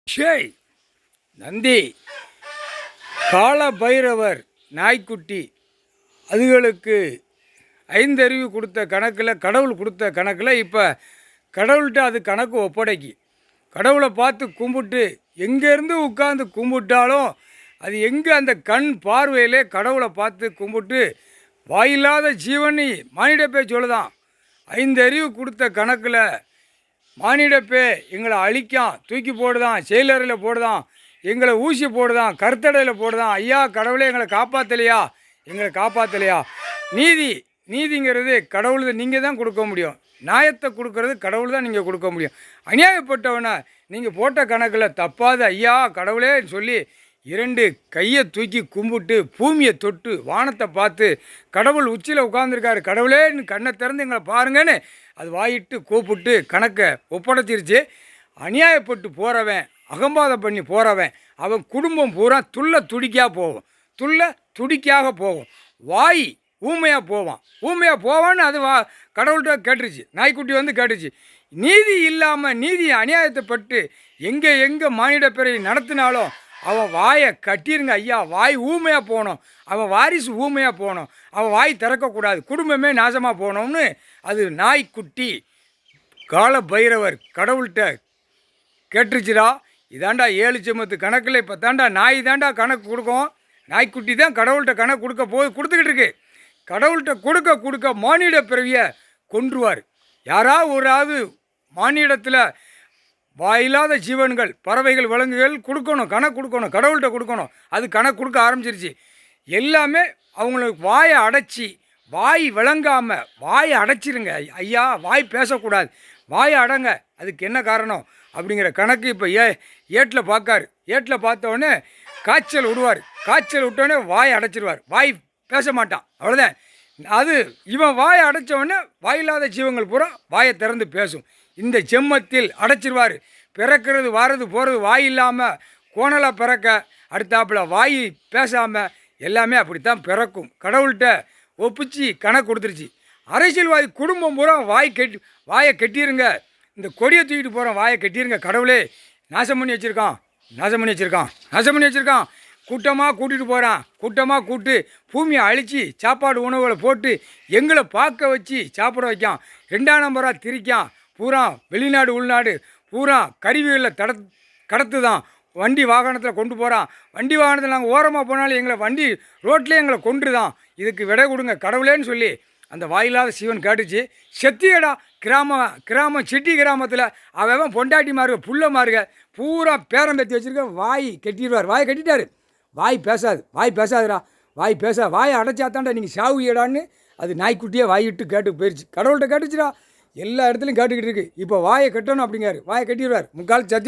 ஷேய் நந்தி, கால பைரவர், நாய்க்குட்டி அதுகளுக்கு ஐந்தறிவு கொடுத்த கணக்கில், கடவுள் கொடுத்த கணக்கில் இப்போ கடவுள்கிட்ட அது கணக்கு ஒப்படைக்கி. கடவுளை பார்த்து கும்பிட்டு எங்கேருந்து உட்காந்து கும்பிட்டாலும் அது எங்கே அந்த கண் பார்வையிலே கடவுளை பார்த்து கும்பிட்டு வாயில்லாத ஜீவனி மானிடப்பே சொல்லுதான். ஐந்தறிவு கொடுத்த கணக்கில் மானிடப்பே எங்களை அழிக்கான், தூக்கி போடுதான், செயலறையில் போடுதான், எங்களை ஊசி போடுதான், கருத்தடையில் போடுதான். ஐயா கடவுளே எங்களை காப்பாற்றலையா, எங்களை காப்பாற்றலையா. நீதிங்கிறது கடவுள் நீங்கள் தான் கொடுக்க முடியும். நியாயத்தை கொடுக்கறது கடவுள் தான் நீங்கள் கொடுக்க முடியும். அநியாயப்பட்டவனை நீங்கள் போட்ட கணக்கில் தப்பாது ஐயா கடவுளேன்னு சொல்லி 2 கையை தூக்கி கும்பிட்டு பூமியை தொட்டு வானத்தை பார்த்து கடவுள் உச்சியில் உட்காந்துருக்காரு, கடவுளேன்னு கண்ணை திறந்து எங்களை பாருங்கன்னு அது வாயிட்டு கூப்பிட்டு கணக்கை ஒப்படைச்சிருச்சு. அநியாயப்பட்டு போகிறவன், அகம்பாதம் பண்ணி போகிறவன், அவன் குடும்பம் பூரா துடிக்காக போகும். வாய் ஊமையாக போவான்னு அது கடவுள்கிட்ட கேட்டுருச்சு. நாய்க்குட்டி வந்து கேட்டுச்சு. நீதி இல்லாமல் நீதி அநியாயத்தை பட்டு எங்கே மானிட பிறவி நடத்தினாலும் அவன் வாயை கட்டிருங்க ஐயா. வாய் ஊமையாக போகணும், அவன் வாரிசு ஊமையாக போகணும், அவன் வாய் திறக்கக்கூடாது, குடும்பமே நாசமாக போகணும்னு அது நாய்க்குட்டி கால பைரவர் கடவுள்கிட்ட கேட்டுருச்சுடா. இதாண்டா 7 ஜென்மத்து கணக்கில் இப்போ தாண்டா நாய் தாண்டா கணக்கு கொடுக்கும். நாய்க்குட்டி தான் கடவுள்கிட்ட கணக்கு கொடுத்துக்கிட்டு இருக்கு. கடவுள்கிட்ட கொடுக்க மானிட பிறவியை கொன்றுவார். யாராவது மானிடத்தில் வாயில்லாத ஜீவன்கள், பறவைகள், விலங்குகள் கணக்கு கொடுக்கணும், கடவுள்கிட்ட கொடுக்கணும். அது கணக்கு கொடுக்க ஆரம்பிச்சிருச்சு. எல்லாமே அவங்களுக்கு வாயை அடைச்சி, வாய் விளங்காமல் வாயை அடைச்சிருங்க ஐயா, வாய் பேசக்கூடாது, வாயை அடங்க. அதுக்கு என்ன காரணம் அப்படிங்கிற கணக்கு இப்போ ஏட்டில் பார்க்காரு. ஏட்டில் பார்த்தோடனே காய்ச்சல் விடுவார். காய்ச்சல் விட்டோடனே வாயை அடைச்சிருவார், வாய் பேச மாட்டான், அவ்வளோதான். அது இவன் வாயை அடைச்சவொடனே வாயில்லாத ஜீவங்கள் பூரா வாயை திறந்து பேசும். இந்த செம்மத்தில் அடைச்சிருவார். பிறக்கிறது வாரது போகிறது வாய் இல்லாமல் கோணலாக பிறக்க, அடுத்தாப்பில் வாய் பேசாமல் எல்லாமே அப்படித்தான் பிறக்கும். கடவுள்கிட்ட ஒப்பிச்சு கணக்கு கொடுத்துருச்சு. அரசியல்வாதி குடும்பம் பூரா வாயை கட்டிருங்க, இந்த கொடியை தூக்கிட்டு போகிறோம் வாயை கட்டிருங்க, கடவுளே நாசம் பண்ணி வச்சுருக்கான். கூட்டமாக கூட்டிகிட்டு போகிறான், கூட்டமாக கூட்டு பூமியை அழித்து சாப்பாடு உணவுகளை போட்டு எங்களை பார்க்க வச்சு சாப்பிட வைக்கான். 2ஆம் நம்பராக திரிக்கான். பூரா வெளிநாடு உள்நாடு பூரா கருவிகளில் கடத்து தான். வண்டி வாகனத்தில் கொண்டு போகிறான். வண்டி வாகனத்தில் நாங்கள் ஓரமாக போனாலும் எங்களை வண்டி ரோட்லேயே எங்களை கொண்டு தான். இதுக்கு விடை கொடுங்க கடவுளேன்னு சொல்லி அந்த வாயில்லாத சிவன் கேட்டுச்சு. செத்தியடா கிராமம் சிட்டி கிராமத்தில் அவன் பொண்டாட்டி மாறுக புள்ள மாறுக பூரா பேரம் பேத்தி வச்சுருக்க வாய் கட்டிடுவார். வாயை கட்டிட்டார். வாய் பேசாதுடா, வாயை அடைச்சாத்தாண்டா நீங்கள் சாவுயடான்னு அது நாய்க்குட்டியே வாயிட்டு கேட்டு போயிடுச்சு. கடவுள்கிட்ட கேட்டுச்சுடா, எல்லா இடத்துலையும் கேட்டுக்கிட்டு இருக்கு. இப்போ வாயை கட்டணும் அப்படிங்காரு, வாயை கட்டிடுவார். முக்கால் சத்தி